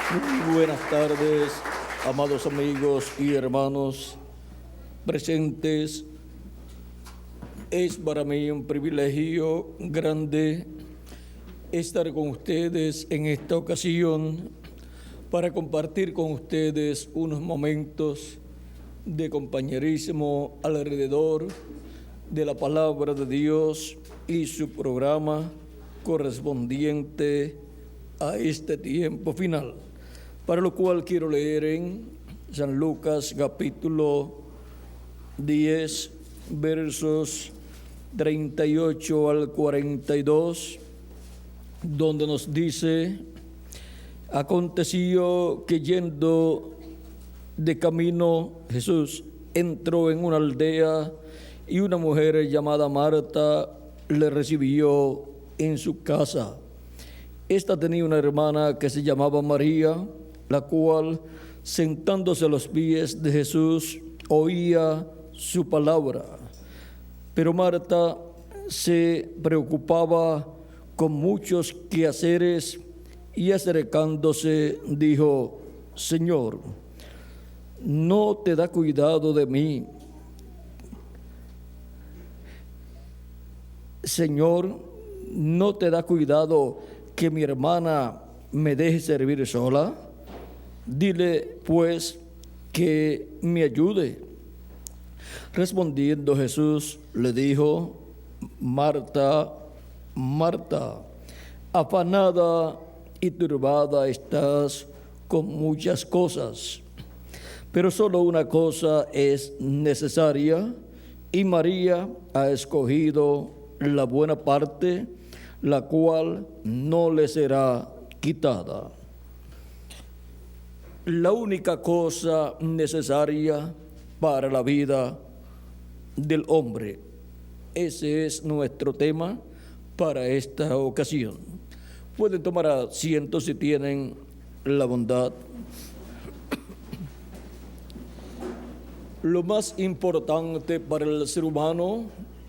Muy buenas tardes, amados amigos y hermanos presentes. Es para mí un privilegio grande estar con ustedes en esta ocasión para compartir con ustedes unos momentos de compañerismo alrededor de la palabra de Dios y su programa correspondiente a este tiempo final, para lo cual quiero leer en San Lucas capítulo 10, versos 38 al 42, donde nos dice: aconteció que yendo de camino Jesús entró en una aldea y una mujer llamada Marta le recibió en su casa. Esta tenía una hermana que se llamaba María, la cual, sentándose a los pies de Jesús, oía su palabra. Pero Marta se preocupaba con muchos quehaceres y acercándose dijo: Señor, ¿no te da cuidado de mí? Señor, ¿no te da cuidado que mi hermana me deje servir sola? Dile pues que me ayude. Respondiendo Jesús le dijo: Marta, Marta, afanada y turbada estás con muchas cosas, pero solo una cosa es necesaria, y María ha escogido la buena parte, la cual no le será quitada. La única cosa necesaria para la vida del hombre. Ese es nuestro tema para esta ocasión. Pueden tomar asiento si tienen la bondad. Lo más importante para el ser humano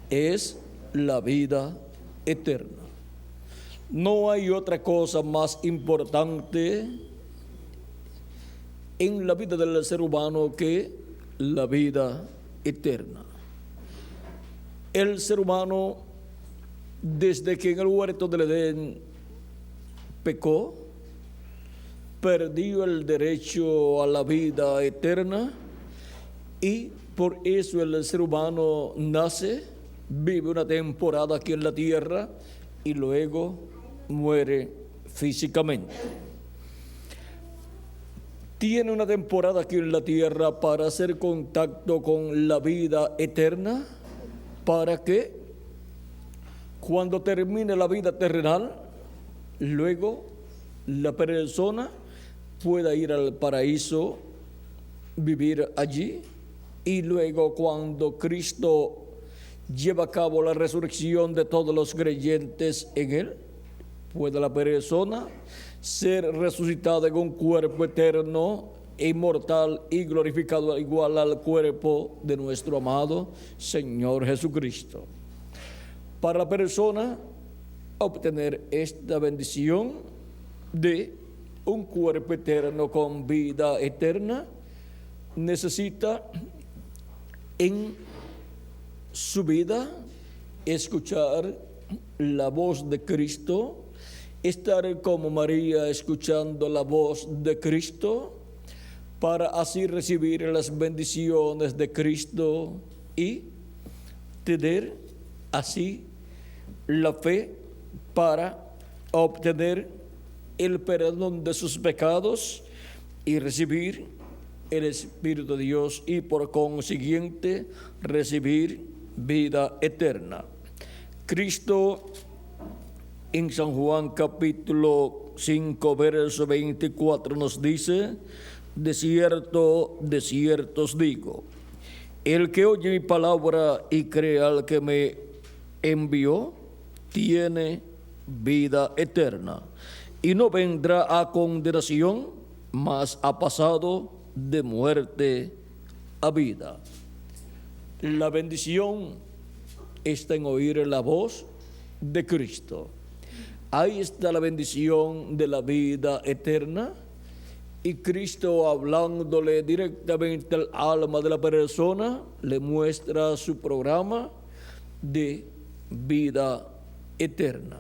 es la vida eterna. No hay otra cosa más importante en la vida del ser humano que la vida eterna. El ser humano, desde que en el huerto del Edén pecó, perdió el derecho a la vida eterna, y por eso el ser humano nace, vive una temporada aquí en la tierra y luego muere físicamente. Tiene una temporada aquí en la tierra para hacer contacto con la vida eterna, para que cuando termine la vida terrenal, luego la persona pueda ir al paraíso, vivir allí, y luego cuando Cristo lleva a cabo la resurrección de todos los creyentes en Él, puede la persona ser resucitada en un cuerpo eterno, inmortal y glorificado igual al cuerpo de nuestro amado Señor Jesucristo. Para la persona obtener esta bendición de un cuerpo eterno con vida eterna, necesita en su vida escuchar la voz de Cristo, estar como María escuchando la voz de Cristo, para así recibir las bendiciones de Cristo y tener así la fe para obtener el perdón de sus pecados y recibir el Espíritu de Dios, y por consiguiente recibir vida eterna. Cristo en San Juan capítulo 5, verso 24 nos dice: de cierto os digo, el que oye mi palabra y cree al que me envió, tiene vida eterna, y no vendrá a condenación, mas ha pasado de muerte a vida. La bendición está en oír la voz de Cristo. Ahí está la bendición de la vida eterna, Y Cristo, hablándole directamente al alma de la persona, le muestra su programa de vida eterna.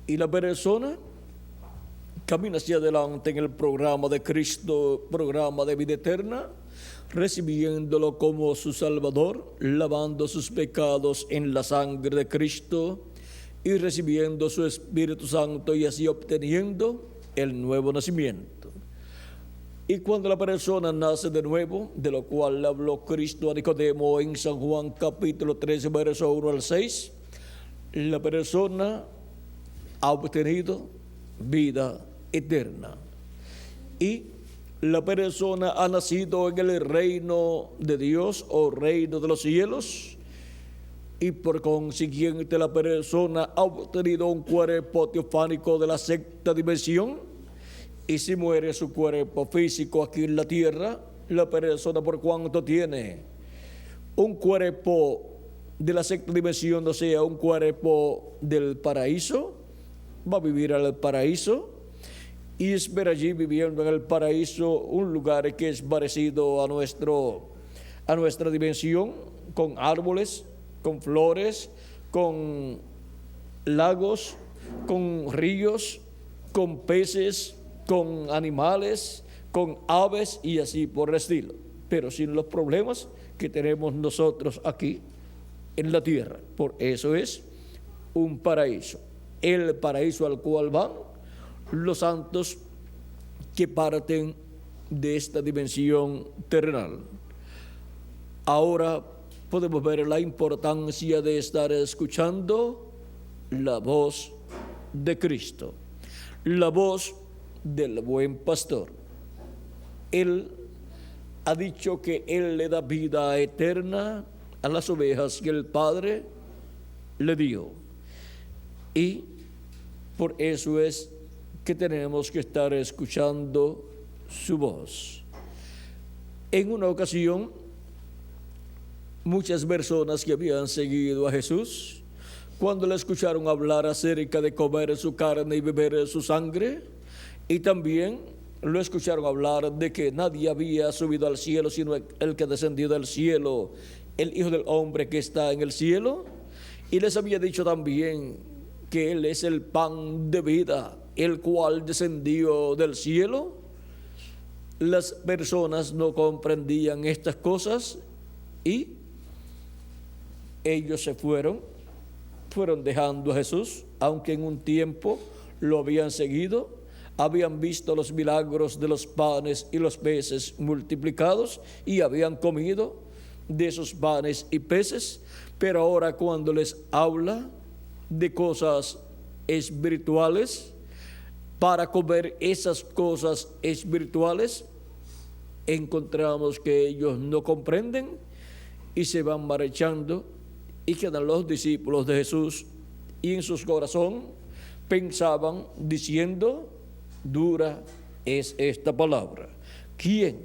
Y la persona camina hacia adelante en el programa de Cristo, programa de vida eterna, recibiéndolo como su Salvador, lavando sus pecados en la sangre de Cristo y recibiendo su Espíritu Santo, y así obteniendo el nuevo nacimiento. Y cuando la persona nace de nuevo, de lo cual habló Cristo a Nicodemo en San Juan capítulo 13, verso 1 al 6, la persona ha obtenido vida eterna. Y la persona ha nacido en el reino de Dios o reino de los cielos, y por consiguiente la persona ha obtenido un cuerpo teofánico de la sexta dimensión. Y si muere su cuerpo físico aquí en la tierra, la persona, por cuanto tiene un cuerpo de la sexta dimensión, o sea, un cuerpo del paraíso, va a vivir al paraíso y espera allí, viviendo en el paraíso, un lugar que es parecido a nuestra dimensión, con árboles, con flores, con lagos, con ríos, con peces, con animales, con aves y así por el estilo, pero sin los problemas que tenemos nosotros aquí en la tierra. Por eso es un paraíso, el paraíso al cual van los santos que parten de esta dimensión terrenal. Ahora podemos ver la importancia de estar escuchando la voz de Cristo, la voz del buen pastor. Él ha dicho que Él le da vida eterna a las ovejas que el Padre le dio. Y por eso es que tenemos que estar escuchando su voz. En una ocasión, muchas personas que habían seguido a Jesús, cuando le escucharon hablar acerca de comer su carne y beber su sangre, y también lo escucharon hablar de que nadie había subido al cielo sino el que descendió del cielo, el Hijo del Hombre que está en el cielo, y les había dicho también que Él es el pan de vida, el cual descendió del cielo. Las personas no comprendían estas cosas y ellos se fueron dejando a Jesús, aunque en un tiempo lo habían seguido, habían visto los milagros de los panes y los peces multiplicados y habían comido de esos panes y peces, pero ahora cuando les habla de cosas espirituales, para comer esas cosas espirituales, encontramos que ellos no comprenden y se van marchando, y quedan los discípulos de Jesús, y en sus corazones pensaban diciendo: dura es esta palabra, ¿quién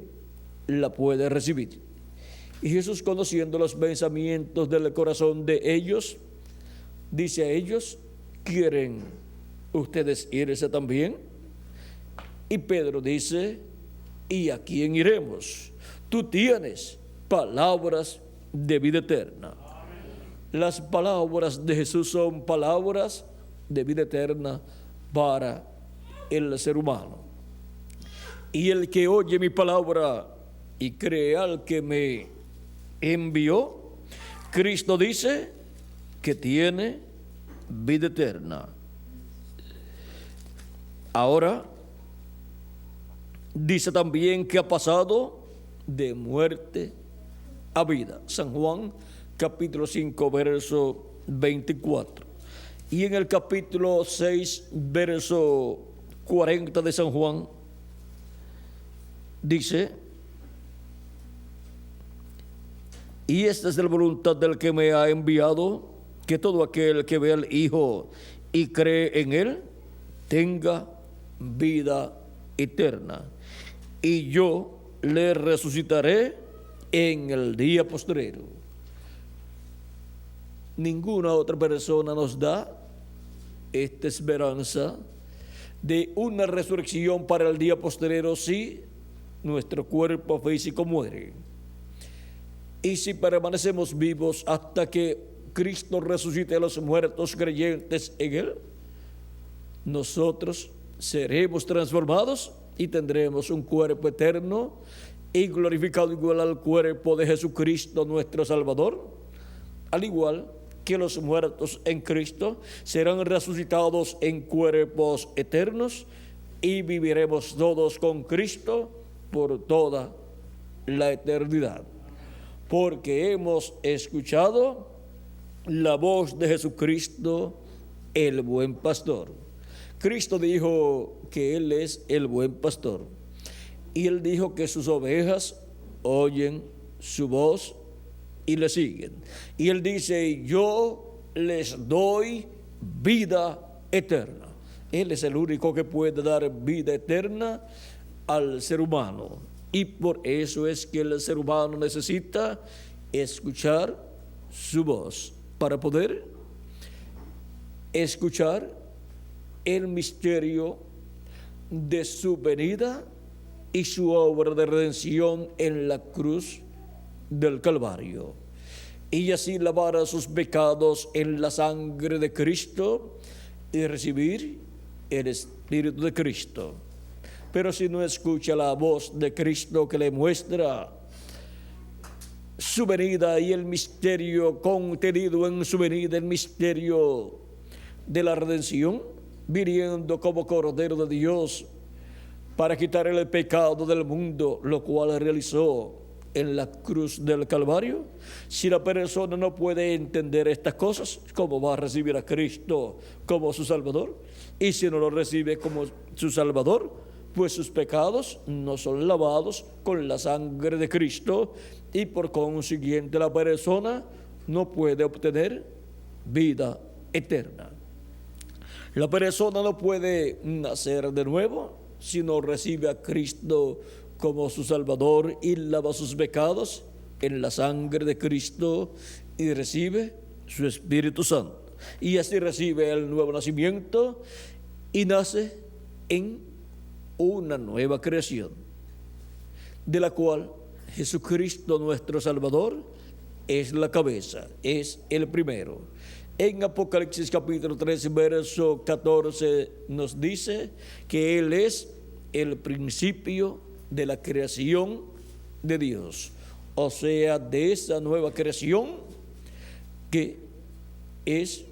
la puede recibir? Y Jesús, conociendo los pensamientos del corazón de ellos, dice a ellos: ¿quieren ustedes irse también? Y Pedro dice: ¿y a quién iremos? Tú tienes palabras de vida eterna. Las palabras de Jesús son palabras de vida eterna para el ser humano. Y el que oye mi palabra y cree al que me envió, Cristo dice que tiene vida eterna. Ahora dice también que ha pasado de muerte a vida. San Juan capítulo 5 verso 24. Y en el capítulo 6 verso 40 de San Juan dice: y esta es la voluntad del que me ha enviado, que todo aquel que ve al Hijo y cree en Él tenga vida eterna, y yo le resucitaré en el día postrero. Ninguna otra persona nos da esta esperanza de una resurrección para el día postrero si nuestro cuerpo físico muere. Y si permanecemos vivos hasta que Cristo resucite a los muertos creyentes en Él, nosotros seremos transformados y tendremos un cuerpo eterno y glorificado igual al cuerpo de Jesucristo nuestro Salvador, al igual que los muertos en Cristo serán resucitados en cuerpos eternos y viviremos todos con Cristo por toda la eternidad. Porque hemos escuchado la voz de Jesucristo, el buen pastor. Cristo dijo que Él es el buen pastor. Y Él dijo que sus ovejas oyen su voz y le siguen. Y Él dice, yo les doy vida eterna. Él es el único que puede dar vida eterna al ser humano. Y por eso es que el ser humano necesita escuchar su voz para poder escuchar el misterio de su venida y su obra de redención en la cruz del Calvario, y así lavar sus pecados en la sangre de Cristo y recibir el Espíritu de Cristo. Pero si no escucha la voz de Cristo que le muestra su venida y el misterio contenido en su venida, el misterio de la redención, viniendo como Cordero de Dios para quitar el pecado del mundo, lo cual realizó en la cruz del Calvario. Si la persona no puede entender estas cosas, ¿cómo va a recibir a Cristo como su Salvador? Y si no lo recibe como su Salvador, pues sus pecados no son lavados con la sangre de Cristo, y por consiguiente la persona no puede obtener vida eterna. La persona no puede nacer de nuevo si no recibe a Cristo como su Salvador y lava sus pecados en la sangre de Cristo y recibe su Espíritu Santo. Y así recibe el nuevo nacimiento y nace en una nueva creación, de la cual Jesucristo nuestro Salvador es la cabeza, es el primero. En Apocalipsis capítulo 13, verso 14 nos dice que Él es el principio de la creación de Dios, o sea, de esa nueva creación que es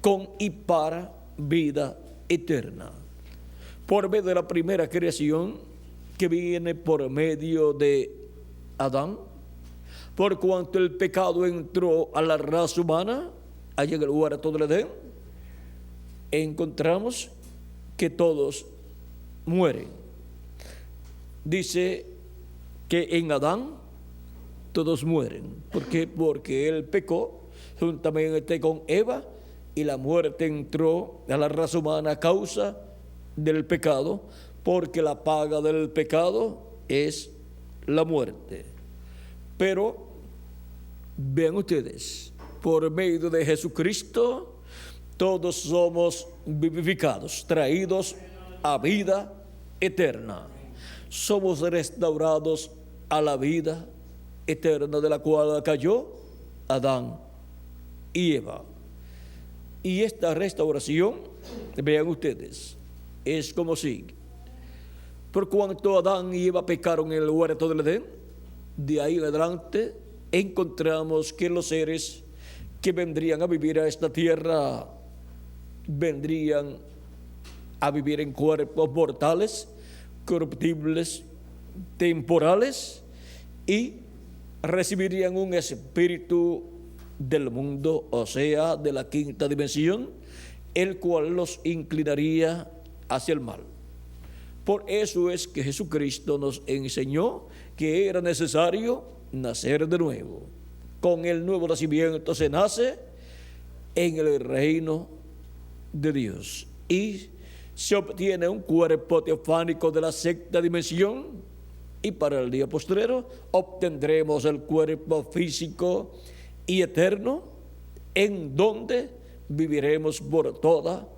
con y para vida eterna. Por medio de la primera creación que viene por medio de Adán, por cuanto el pecado entró a la raza humana, allá en el huerto del Edén, encontramos que todos mueren. Dice que en Adán todos mueren. ¿Por qué? Porque él pecó juntamente con Eva y la muerte entró a la raza humana a causa del pecado, porque la paga del pecado es la muerte. Pero vean ustedes, por medio de Jesucristo todos somos vivificados, traídos a vida eterna. Somos restaurados a la vida eterna de la cual cayó Adán y Eva. Y esta restauración, vean ustedes, es como sigue. Por cuanto Adán y Eva pecaron en el huerto del Edén, de ahí en adelante encontramos que los seres que vendrían a vivir a esta tierra vendrían a vivir en cuerpos mortales, corruptibles, temporales, y recibirían un espíritu del mundo, o sea, de la quinta dimensión, el cual los inclinaría hacia el mal. Por eso es que Jesucristo nos enseñó que era necesario nacer de nuevo. Con el nuevo nacimiento se nace en el reino de Dios y se obtiene un cuerpo teofánico de la sexta dimensión, y para el día postrero obtendremos el cuerpo físico y eterno, en donde viviremos por toda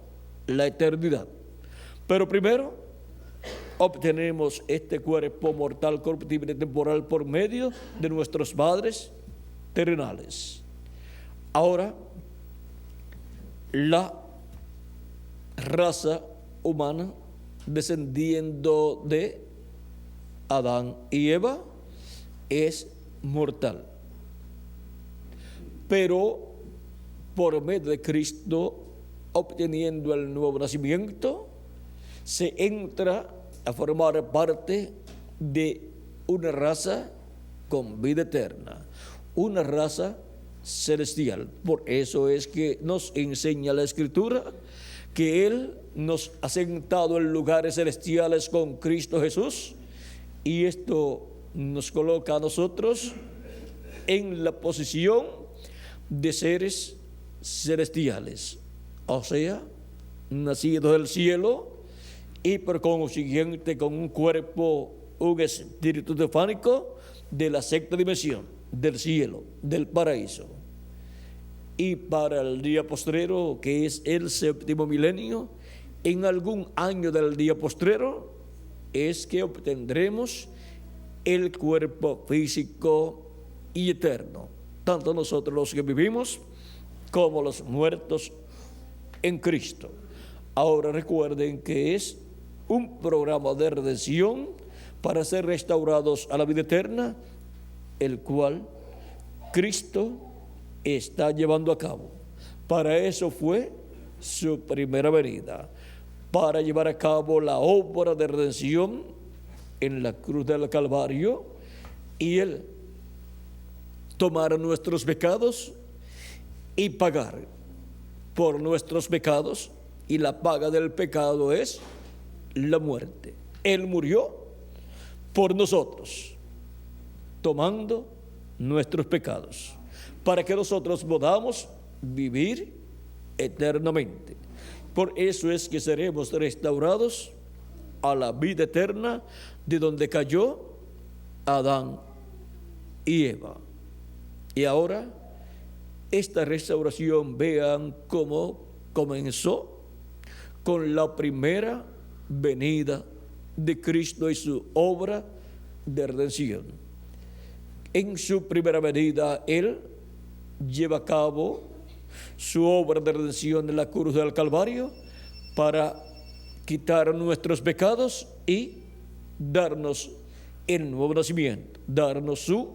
la eternidad. Pero primero obtenemos este cuerpo mortal, corruptible y temporal por medio de nuestros padres terrenales. Ahora, la raza humana descendiendo de Adán y Eva es mortal. Pero por medio de Cristo, obteniendo el nuevo nacimiento, se entra a formar parte de una raza con vida eterna, una raza celestial. Por eso es que nos enseña la Escritura que Él nos ha sentado en lugares celestiales con Cristo Jesús, y esto nos coloca a nosotros en la posición de seres celestiales, o sea, nacidos del cielo y por consiguiente con un cuerpo, un espíritu teofánico de la sexta dimensión, del cielo, del paraíso. Y para el día postrero, que es el séptimo milenio, en algún año del día postrero, es que obtendremos el cuerpo físico y eterno, tanto nosotros los que vivimos como los muertos en Cristo. Ahora recuerden que es un programa de redención para ser restaurados a la vida eterna, el cual Cristo está llevando a cabo. Para eso fue su primera venida, para llevar a cabo la obra de redención en la cruz del Calvario, y Él tomar nuestros pecados y pagar por nuestros pecados, y la paga del pecado es la muerte. Él murió por nosotros, tomando nuestros pecados, para que nosotros podamos vivir eternamente. Por eso es que seremos restaurados a la vida eterna de donde cayó Adán y Eva. Y ahora, esta restauración, vean cómo comenzó con la primera venida de Cristo y su obra de redención. En su primera venida, Él lleva a cabo su obra de redención en la cruz del Calvario para quitar nuestros pecados y darnos el nuevo nacimiento, darnos su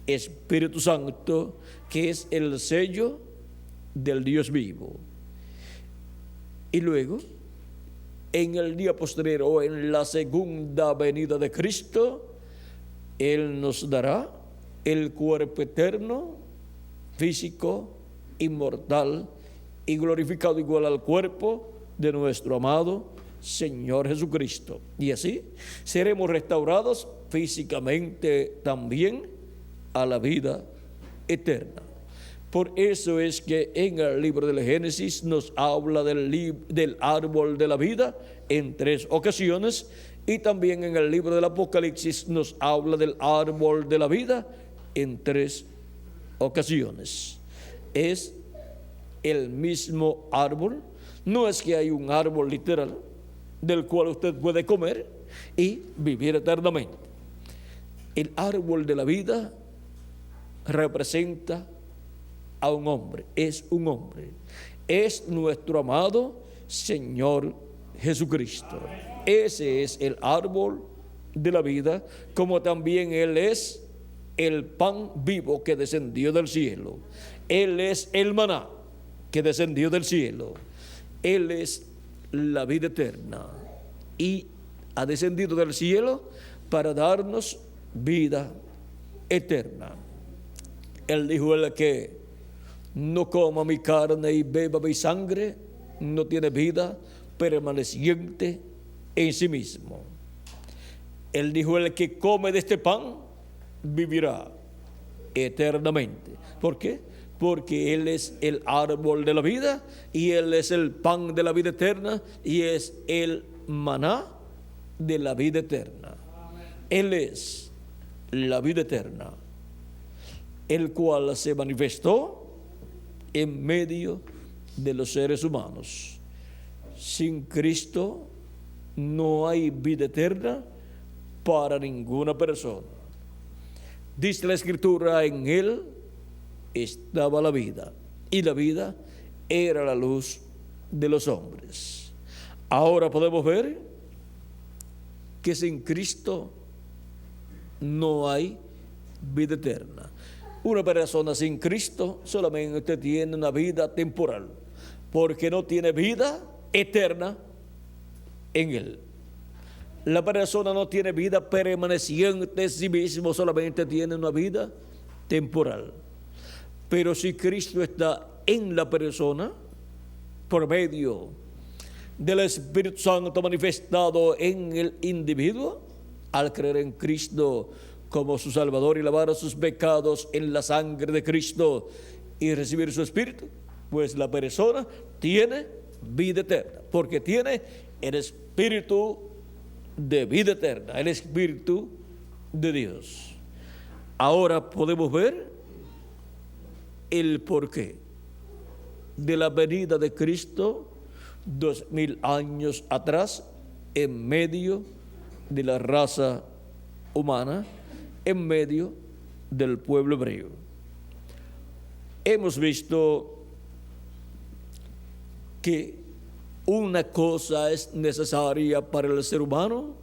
Espíritu Santo, que es el sello del Dios vivo. Y luego, en el día posterior, en la segunda venida de Cristo, Él nos dará el cuerpo eterno, físico, inmortal y glorificado, igual al cuerpo de nuestro amado Señor Jesucristo. Y así seremos restaurados físicamente también a la vida eterna. Por eso es que en el libro del Génesis nos habla del árbol de la vida en 3 ocasiones, y también en el libro del Apocalipsis nos habla del árbol de la vida en 3 ocasiones. Es el mismo árbol, no es que hay un árbol literal del cual usted puede comer y vivir eternamente. El árbol de la vida representa a un hombre, es un hombre, es nuestro amado Señor Jesucristo. Ese es el árbol de la vida, como también Él es el pan vivo que descendió del cielo. Él es el maná que descendió del cielo. Él es la vida eterna y ha descendido del cielo para darnos vida eterna. Él dijo: el que no coma mi carne y beba mi sangre no tiene vida permaneciente en sí mismo. Él dijo: el que come de este pan vivirá eternamente. ¿Por qué? Porque Él es el árbol de la vida, y Él es el pan de la vida eterna, y es el maná de la vida eterna. Él es la vida eterna, el cual se manifestó en medio de los seres humanos. Sin Cristo no hay vida eterna para ninguna persona. Dice la Escritura, en Él estaba la vida, y la vida era la luz de los hombres. Ahora podemos ver que sin Cristo no hay vida eterna. Una persona sin Cristo solamente tiene una vida temporal, porque no tiene vida eterna en Él. La persona no tiene vida permaneciente en sí mismo, solamente tiene una vida temporal. Pero si Cristo está en la persona, por medio del Espíritu Santo manifestado en el individuo, al creer en Cristo como su Salvador y lavar sus pecados en la sangre de Cristo y recibir su Espíritu, pues la persona tiene vida eterna, porque tiene el Espíritu de vida eterna, el Espíritu de Dios. Ahora podemos ver el porqué de la venida de Cristo 2000 años atrás en medio de la raza humana, en medio del pueblo hebreo. Hemos visto que una cosa es necesaria para el ser humano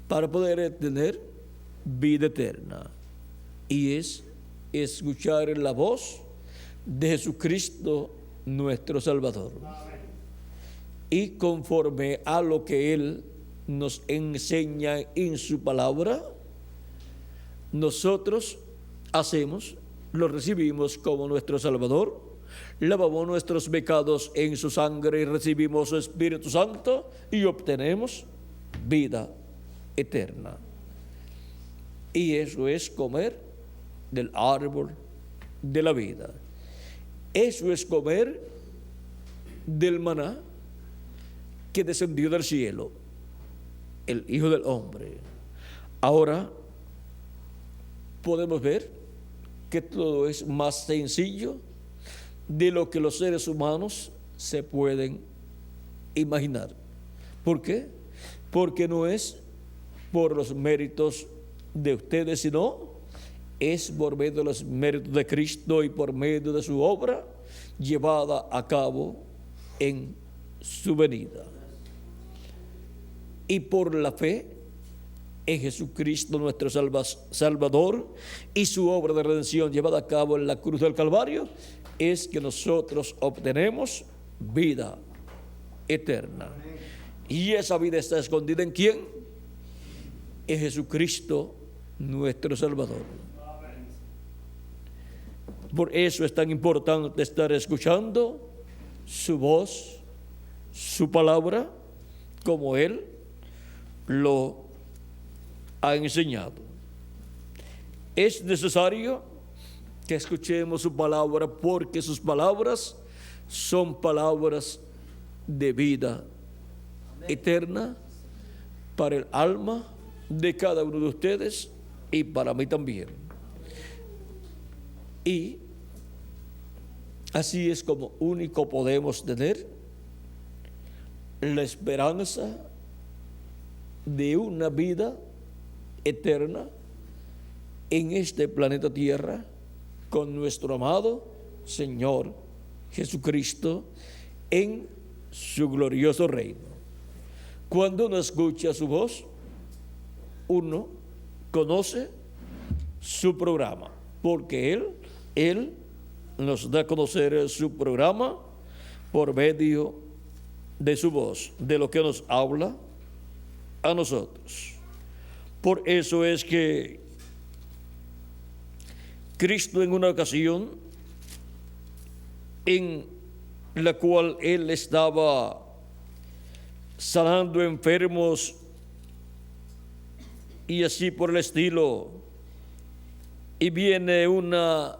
para poder tener vida eterna, y es escuchar la voz de Jesucristo nuestro Salvador. Y conforme a lo que Él nos enseña en su palabra, nosotros hacemos, lo recibimos como nuestro Salvador, lavamos nuestros pecados en su sangre y recibimos su Espíritu Santo y obtenemos vida eterna. Y eso es comer del árbol de la vida. Eso es comer del maná que descendió del cielo, el Hijo del Hombre. Ahora podemos ver que todo es más sencillo de lo que los seres humanos se pueden imaginar. ¿Por qué? Porque no es por los méritos de ustedes, sino es por medio de los méritos de Cristo y por medio de su obra llevada a cabo en su venida. Y por la fe en Jesucristo nuestro Salvador y su obra de redención llevada a cabo en la cruz del Calvario, es que nosotros obtenemos vida eterna. Y esa vida está escondida ¿en quién? En Jesucristo nuestro Salvador. Por eso es tan importante estar escuchando su voz, su palabra, como Él lo ha enseñado. Es necesario que escuchemos su palabra, porque sus palabras son palabras de vida eterna para el alma de cada uno de ustedes y para mí también. Y así es como único podemos tener la esperanza de una vida eterna en este planeta Tierra con nuestro amado Señor Jesucristo en su glorioso reino. Cuando uno escucha su voz, uno conoce su programa, porque Él nos da a conocer su programa por medio de su voz, de lo que nos habla a nosotros. Por eso es que Cristo, en una ocasión en la cual Él estaba sanando enfermos y así por el estilo, y viene una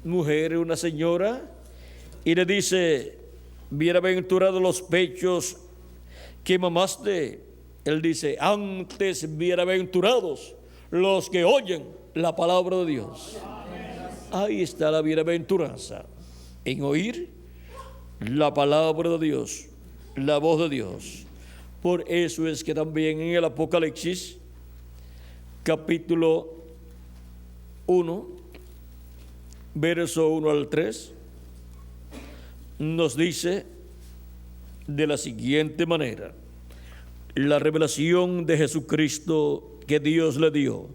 mujer, una señora, y le dice: bienaventurados los pechos que mamaste. Él dice: antes bienaventurados los que oyen la palabra de Dios. Ahí está la bienaventuranza, en oír la palabra de Dios, la voz de Dios. Por eso es que también en el Apocalipsis, capítulo 1, verso 1 al 3, nos dice de la siguiente manera: la revelación de Jesucristo que Dios le dio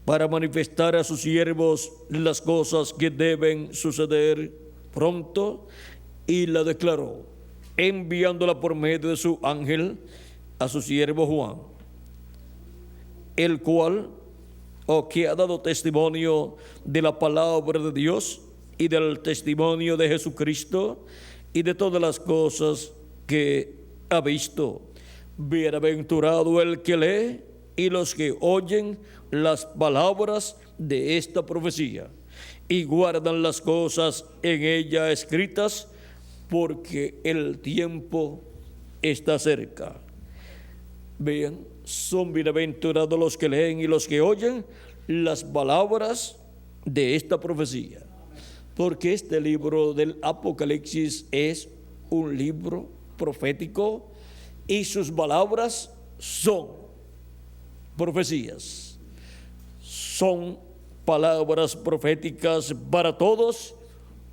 para manifestar a sus siervos las cosas que deben suceder pronto, y la declaró, enviándola por medio de su ángel a su siervo Juan, el cual, que ha dado testimonio de la palabra de Dios y del testimonio de Jesucristo y de todas las cosas que ha visto. Bienaventurado el que lee y los que oyen las palabras de esta profecía y guardan las cosas en ella escritas, porque el tiempo está cerca. Vean, son bienaventurados los que leen y los que oyen las palabras de esta profecía, porque este libro del Apocalipsis es un libro profético y sus palabras son profecías, son palabras proféticas para todos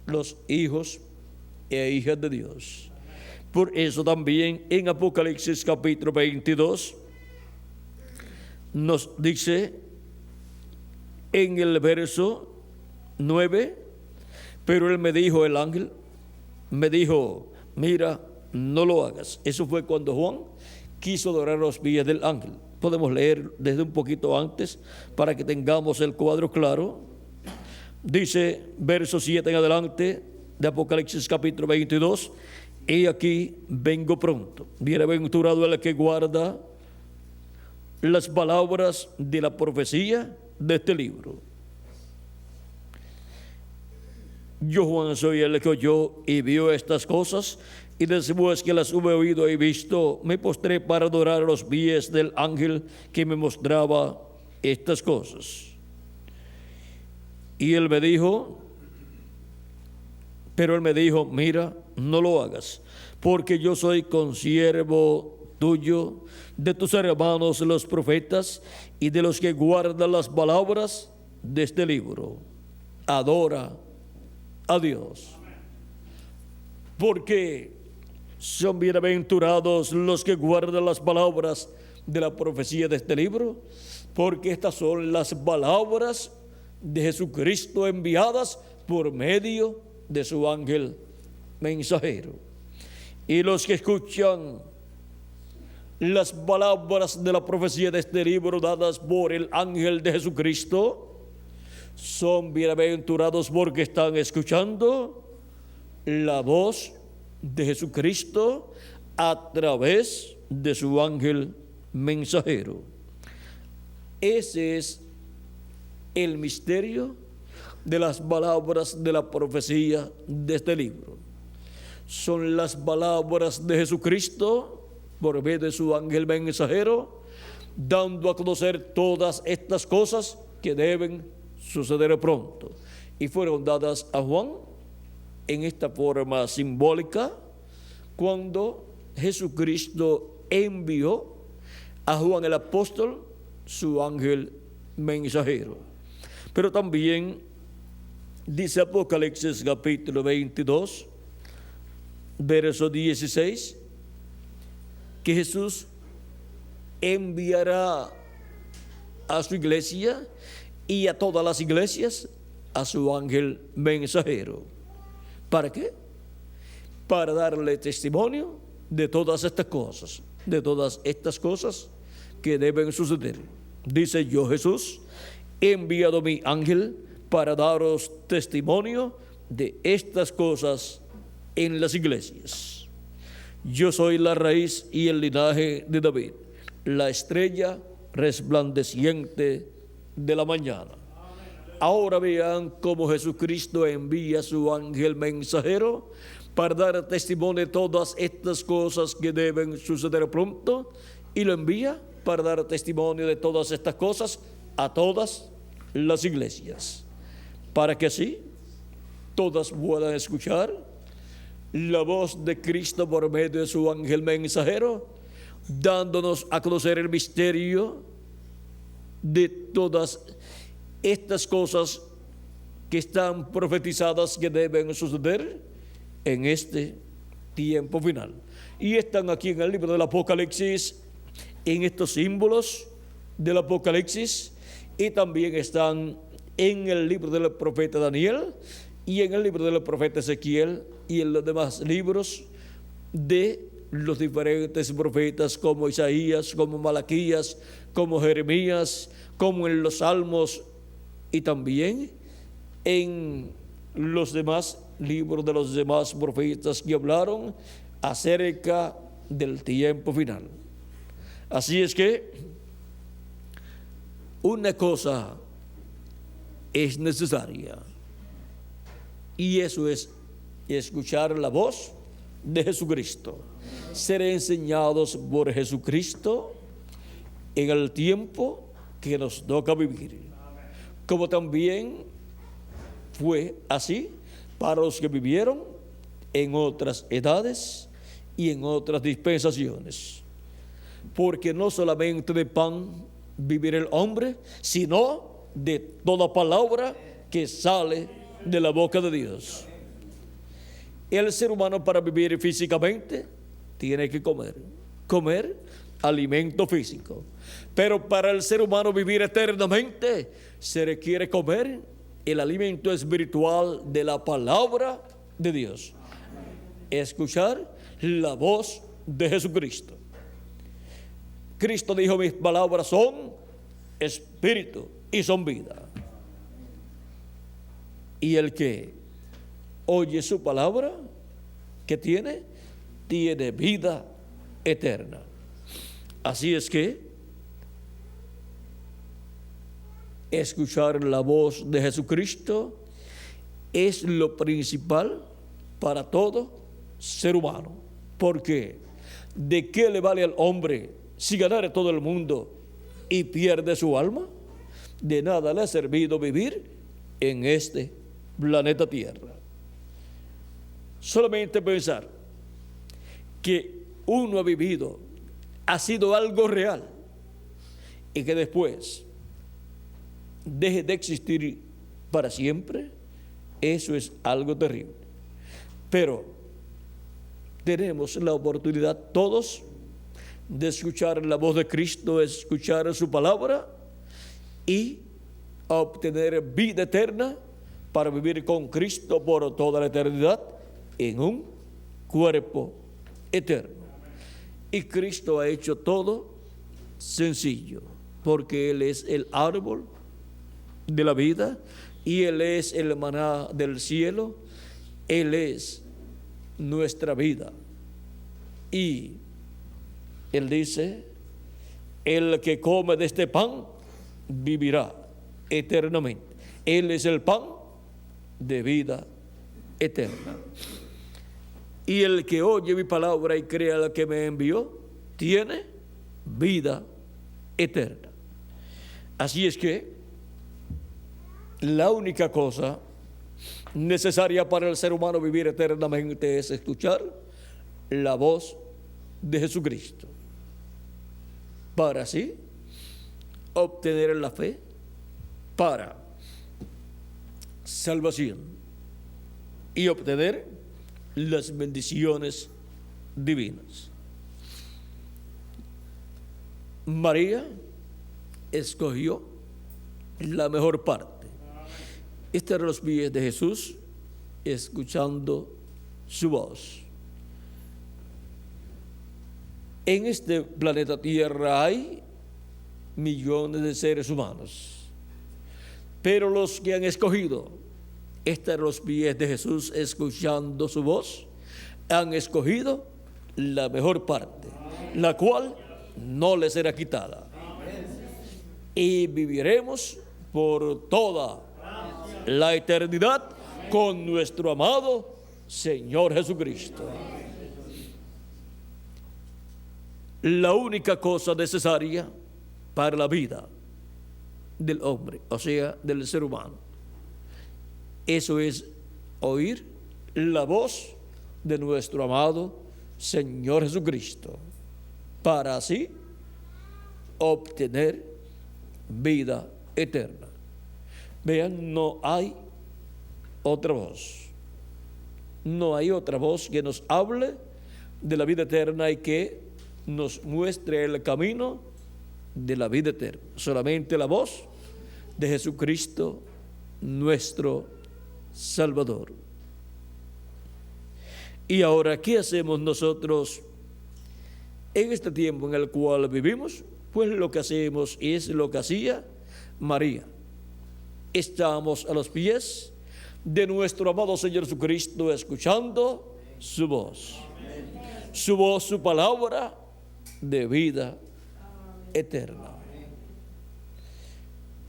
los hijos e hijas de Dios. Por eso también en Apocalipsis capítulo 22 nos dice en el verso 9, pero él me dijo, el ángel me dijo, mira, no lo hagas. Eso fue cuando Juan quiso adorar los pies del ángel. Podemos leer desde un poquito antes para que tengamos el cuadro claro. Dice verso 7 en adelante de Apocalipsis capítulo 22, he aquí vengo pronto, bienaventurado el que guarda las palabras de la profecía de este libro. Yo, Juan, soy el que oyó y vio estas cosas, y después que las hube oído y visto, me postré para adorar a los pies del ángel que me mostraba estas cosas. Y él me dijo, pero él me dijo, mira, no lo hagas, porque yo soy consiervo tuyo, de tus hermanos los profetas, y de los que guardan las palabras de este libro. Adora a Dios. Porque son bienaventurados los que guardan las palabras de la profecía de este libro, porque estas son las palabras de Jesucristo enviadas por medio de su ángel mensajero. Y los que escuchan las palabras de la profecía de este libro dadas por el ángel de Jesucristo son bienaventurados, porque están escuchando la voz de Jesucristo a través de su ángel mensajero. Ese es el misterio de las palabras de la profecía de este libro. Son las palabras de Jesucristo por medio de su ángel mensajero, dando a conocer todas estas cosas que deben suceder pronto. Y fueron dadas a Juan en esta forma simbólica, cuando Jesucristo envió a Juan el apóstol, su ángel mensajero. Pero también dice Apocalipsis capítulo 22, verso 16, que Jesús enviará a su iglesia y a todas las iglesias a su ángel mensajero. ¿Para qué? Para darle testimonio de todas estas cosas que deben suceder. Dice, yo, Jesús, he enviado mi ángel para daros testimonio de estas cosas en las iglesias. Yo soy la raíz y el linaje de David, la estrella resplandeciente de la mañana. Ahora vean cómo Jesucristo envía a su ángel mensajero para dar testimonio de todas estas cosas que deben suceder pronto, y lo envía para dar testimonio de todas estas cosas a todas las iglesias, para que así todas puedan escuchar la voz de Cristo por medio de su ángel mensajero, dándonos a conocer el misterio de todas estas cosas que están profetizadas que deben suceder en este tiempo final. Y están aquí en el libro del Apocalipsis, en estos símbolos del Apocalipsis, y también están en el libro del profeta Daniel y en el libro del profeta Ezequiel y en los demás libros de los diferentes profetas como Isaías, como Malaquías, como Jeremías, como en los Salmos y también en los demás libros de los demás profetas que hablaron acerca del tiempo final. Así es que una cosa es necesaria, y eso es escuchar la voz de Jesucristo, ser enseñados por Jesucristo en el tiempo que nos toca vivir, como también fue así para los que vivieron en otras edades y en otras dispensaciones, porque no solamente de pan vivirá el hombre, sino de toda palabra que sale de la boca de Dios. El ser humano, para vivir físicamente, tiene que comer alimento físico, pero para el ser humano vivir eternamente se requiere comer el alimento espiritual de la palabra de Dios, escuchar la voz de Jesucristo. Cristo dijo: mis palabras son espíritu y son vida. Y el que oye su palabra, ¿qué tiene? Tiene vida eterna. Así es que escuchar la voz de Jesucristo es lo principal para todo ser humano. Porque ¿de qué le vale al hombre si ganare todo el mundo y pierde su alma? De nada le ha servido vivir en este planeta Tierra. Solamente pensar que uno ha vivido, ha sido algo real, y que después deje de existir para siempre, eso es algo terrible. Pero tenemos la oportunidad todos de escuchar la voz de Cristo, escuchar su palabra y obtener vida eterna para vivir con Cristo por toda la eternidad en un cuerpo eterno. Y Cristo ha hecho todo sencillo, porque Él es el árbol de la vida y Él es el maná del cielo. Él es nuestra vida. Y Él dice: el que come de este pan vivirá eternamente. Él es el pan de vida eterna. Y el que oye mi palabra y crea al que me envió, tiene vida eterna. Así es que la única cosa necesaria para el ser humano vivir eternamente es escuchar la voz de Jesucristo, para así obtener la fe para salvación y obtener las bendiciones divinas. María escogió la mejor parte. Estar a los pies de Jesús, escuchando su voz. En este planeta Tierra hay millones de seres humanos, pero los que han escogido estar a los pies de Jesús, escuchando su voz, han escogido la mejor parte, la cual no les será quitada. Y viviremos por toda la eternidad con nuestro amado Señor Jesucristo. La única cosa necesaria para la vida del hombre, o sea, del ser humano, eso es oír la voz de nuestro amado Señor Jesucristo. para así obtener vida eterna. Vean, no hay otra voz. No hay otra voz que nos hable de la vida eterna y que nos muestre el camino de la vida eterna. Solamente la voz de Jesucristo, nuestro Salvador. Y ahora, ¿qué hacemos nosotros en este tiempo en el cual vivimos? Pues lo que hacemos es lo que hacía María. Estamos a los pies de nuestro amado Señor Jesucristo, escuchando su voz. Su voz, su palabra de vida eterna.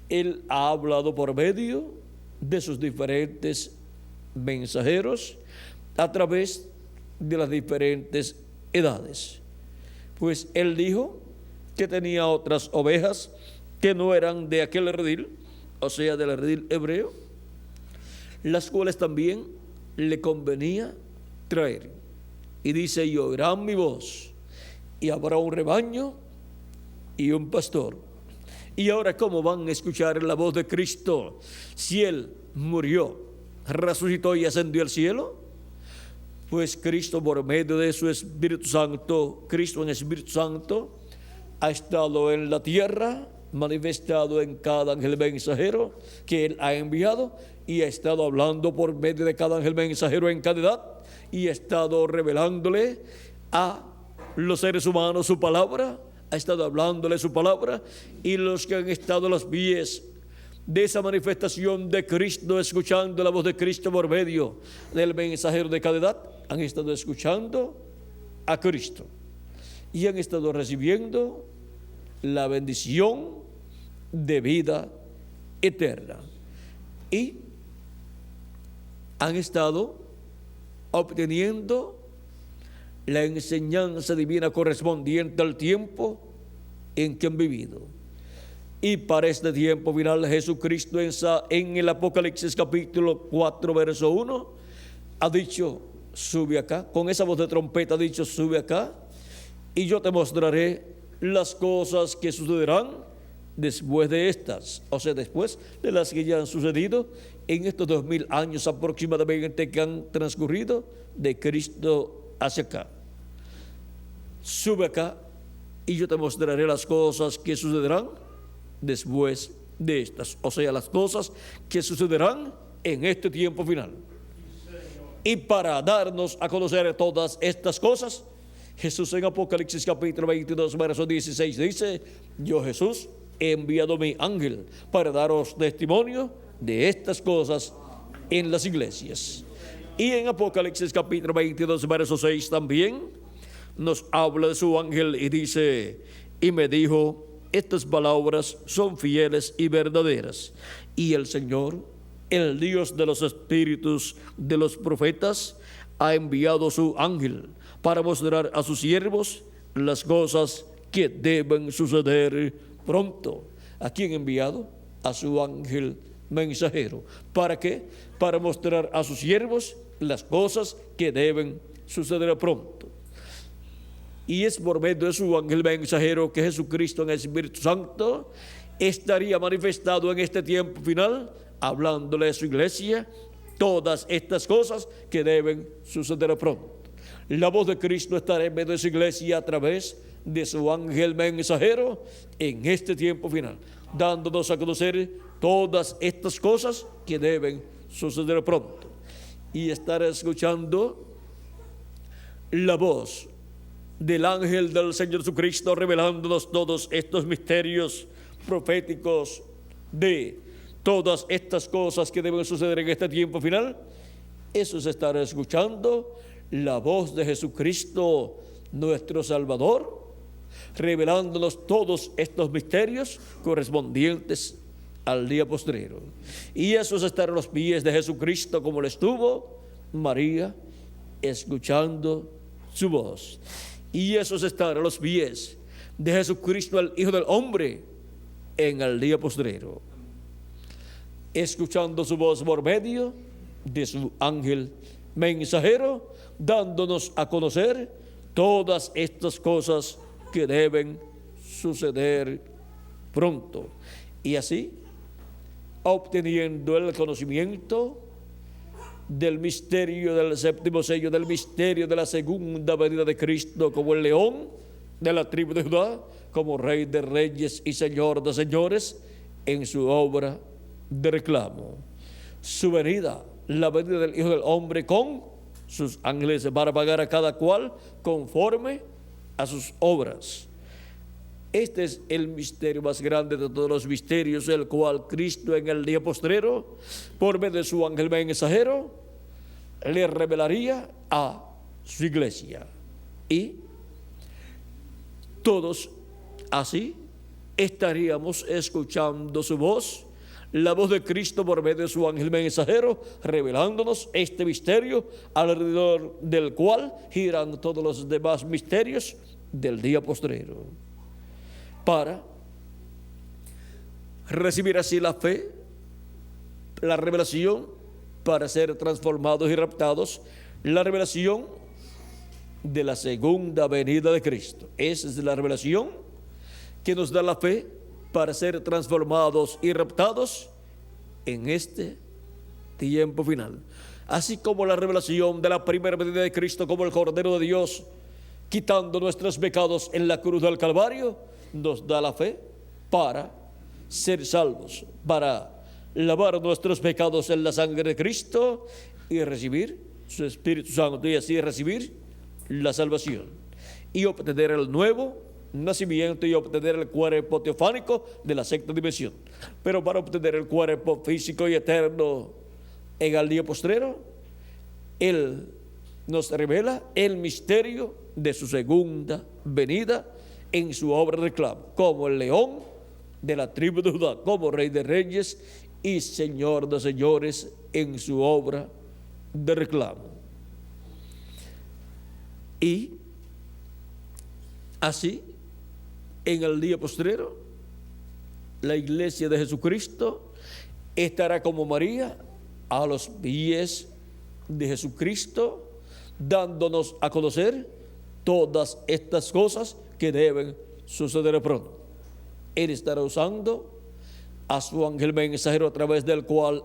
Él ha hablado por medio de sus diferentes mensajeros a través de las diferentes edades. Pues él dijo que tenía otras ovejas que no eran de aquel redil, o sea, del redil hebreo, las cuales también le convenía traer. Y dice: y oirán mi voz, y habrá un rebaño y un pastor. Y ahora, ¿cómo van a escuchar la voz de Cristo si Él murió, resucitó y ascendió al cielo? Pues Cristo, por medio de su Espíritu Santo, Cristo en Espíritu Santo, ha estado en la tierra, manifestado en cada ángel mensajero que Él ha enviado, y ha estado hablando por medio de cada ángel mensajero en cada edad, y ha estado revelándole a los seres humanos su palabra, ha estado hablándole su palabra, y los que han estado a los pies de esa manifestación de Cristo, escuchando la voz de Cristo por medio del mensajero de cada edad, han estado escuchando a Cristo y han estado recibiendo la bendición de vida eterna, y han estado obteniendo la enseñanza divina correspondiente al tiempo en que han vivido. Y para este tiempo final, Jesucristo en el Apocalipsis capítulo 4, verso 1, ha dicho: sube acá, con esa voz de trompeta ha dicho: sube acá, y yo te mostraré las cosas que sucederán después de estas, o sea, después de las que ya han sucedido en estos 2000 años aproximadamente que han transcurrido de Cristo hacia acá. Sube acá y yo te mostraré las cosas que sucederán después de estas, o sea, las cosas que sucederán en este tiempo final. Y para darnos a conocer todas estas cosas, Jesús en Apocalipsis capítulo 22, verso 16 dice: yo, Jesús, he enviado mi ángel para daros testimonio de estas cosas en las iglesias. Y en Apocalipsis capítulo 22, verso 6 también nos habla de su ángel y dice: y me dijo, estas palabras son fieles y verdaderas, y el Señor, el Dios de los espíritus de los profetas, ha enviado su ángel para mostrar a sus siervos las cosas que deben suceder pronto. ¿A quién ha enviado? A su ángel mensajero. ¿Para qué? Para mostrar a sus siervos las cosas que deben suceder pronto. Y es por medio de su ángel mensajero que Jesucristo en el Espíritu Santo estaría manifestado en este tiempo final, hablándole a su iglesia todas estas cosas que deben suceder pronto. La voz de Cristo estará en medio de su iglesia a través de su ángel mensajero en este tiempo final, dándonos a conocer todas estas cosas que deben suceder pronto. Y estará escuchando la voz del ángel del Señor Jesucristo revelándonos todos estos misterios proféticos de todas estas cosas que deben suceder en este tiempo final. Eso se estará escuchando la voz de Jesucristo, nuestro Salvador, revelándonos todos estos misterios correspondientes al día postrero. Y eso es estar a los pies de Jesucristo, como lo estuvo María, escuchando su voz. Y eso es estar a los pies de Jesucristo, el Hijo del Hombre, en el día postrero, escuchando su voz por medio de su ángel mensajero, dándonos a conocer todas estas cosas que deben suceder pronto. Y así, obteniendo el conocimiento del misterio del séptimo sello, del misterio de la segunda venida de Cristo como el león de la tribu de Judá, como Rey de reyes y Señor de señores, en su obra de reclamo. Su venida, la venida del Hijo del Hombre con sus ángeles para pagar a cada cual conforme a sus obras. Este es el misterio más grande de todos los misterios, el cual Cristo en el día postrero, por medio de su ángel mensajero, le revelaría a su iglesia. Y todos así estaríamos escuchando su voz, la voz de Cristo por medio de su ángel mensajero, revelándonos este misterio, alrededor del cual giran todos los demás misterios del día postrero. Para recibir así la fe, la revelación, para ser transformados y raptados, la revelación de la segunda venida de Cristo. Esa es la revelación que nos da la fe para ser transformados y raptados en este tiempo final. Así como la revelación de la primera venida de Cristo como el Cordero de Dios, quitando nuestros pecados en la cruz del Calvario, nos da la fe para ser salvos, para lavar nuestros pecados en la sangre de Cristo y recibir su Espíritu Santo, y así recibir la salvación y obtener el nuevo nacimiento y obtener el cuerpo teofánico de la sexta dimensión. Pero para obtener el cuerpo físico y eterno en el día postrero, Él nos revela el misterio de su segunda venida en su obra de reclamo, como el león de la tribu de Judá, como Rey de reyes y Señor de señores en su obra de reclamo. Y así, en el día postrero, la iglesia de Jesucristo estará como María a los pies de Jesucristo, dándonos a conocer todas estas cosas que deben suceder pronto. Él estará usando a su ángel mensajero, a través del cual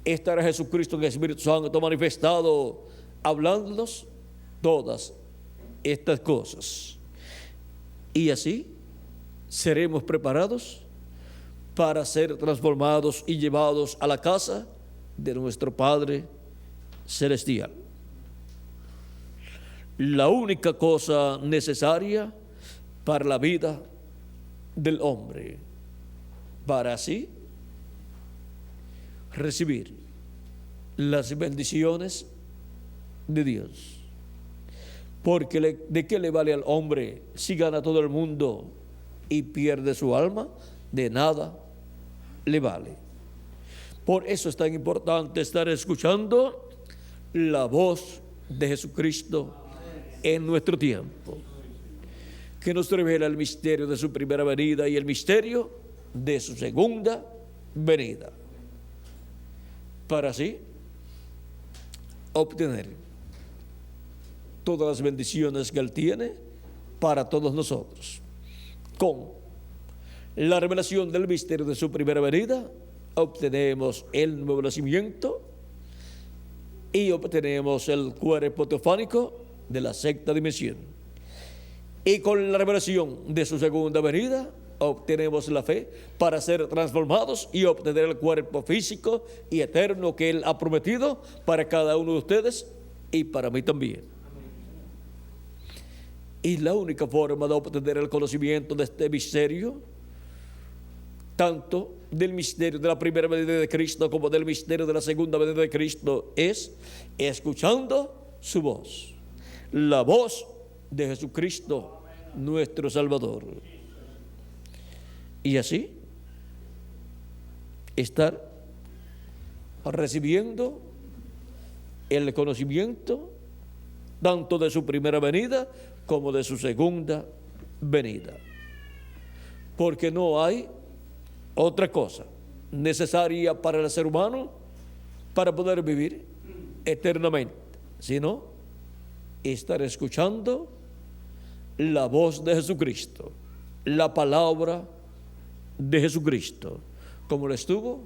estará Jesucristo en el Espíritu Santo manifestado, hablándonos todas estas cosas. Y así seremos preparados para ser transformados y llevados a la casa de nuestro Padre Celestial. La única cosa necesaria para la vida del hombre, para así recibir las bendiciones de Dios. Porque ¿de qué le vale al hombre si gana todo el mundo y pierde su alma? De nada le vale. Por eso es tan importante estar escuchando la voz de Jesucristo en nuestro tiempo, que nos revela el misterio de su primera venida y el misterio de su segunda venida, para así obtener todas las bendiciones que Él tiene para todos nosotros. Con la revelación del misterio de su primera venida, obtenemos el nuevo nacimiento y obtenemos el cuerpo teofánico de la sexta dimensión. Y con la revelación de su segunda venida, obtenemos la fe para ser transformados y obtener el cuerpo físico y eterno que Él ha prometido para cada uno de ustedes y para mí también. Y la única forma de obtener el conocimiento de este misterio, tanto del misterio de la primera venida de Cristo como del misterio de la segunda venida de Cristo, es escuchando su voz, la voz de Jesucristo, nuestro Salvador. Y así estar recibiendo el conocimiento tanto de su primera venida como de su segunda venida. Porque no hay otra cosa necesaria para el ser humano para poder vivir eternamente, sino estar escuchando la voz de Jesucristo, la palabra de Jesucristo, como lo estuvo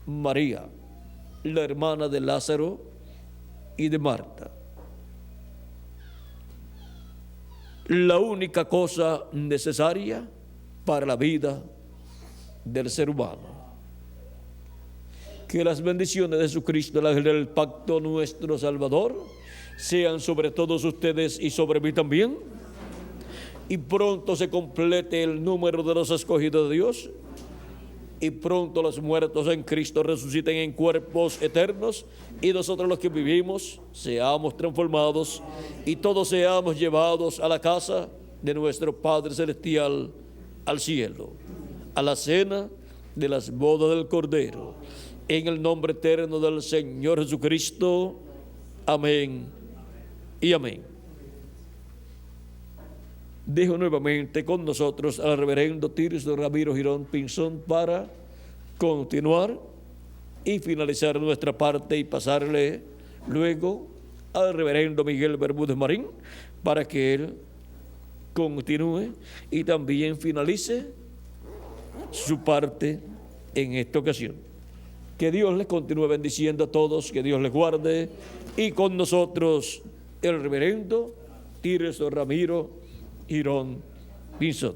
María, la hermana de Lázaro y de Marta. La única cosa necesaria para la vida del ser humano. Que las bendiciones de Jesucristo, el ángel del pacto, nuestro Salvador, sean sobre todos ustedes y sobre mí también. Y pronto se complete el número de los escogidos de Dios. Y pronto los muertos en Cristo resuciten en cuerpos eternos. Y nosotros los que vivimos seamos transformados y todos seamos llevados a la casa de nuestro Padre Celestial, al cielo, a la cena de las bodas del Cordero. En el nombre eterno del Señor Jesucristo. Amén y amén. Dejo nuevamente con nosotros al reverendo Tirso Ramiro Girón Pinzón para continuar y finalizar nuestra parte y pasarle luego al reverendo Miguel Bermúdez Marín para que él continúe y también finalice su parte en esta ocasión. Que Dios les continúe bendiciendo a todos, que Dios les guarde, y con nosotros el reverendo Tirso Ramiro Girón Pinzón.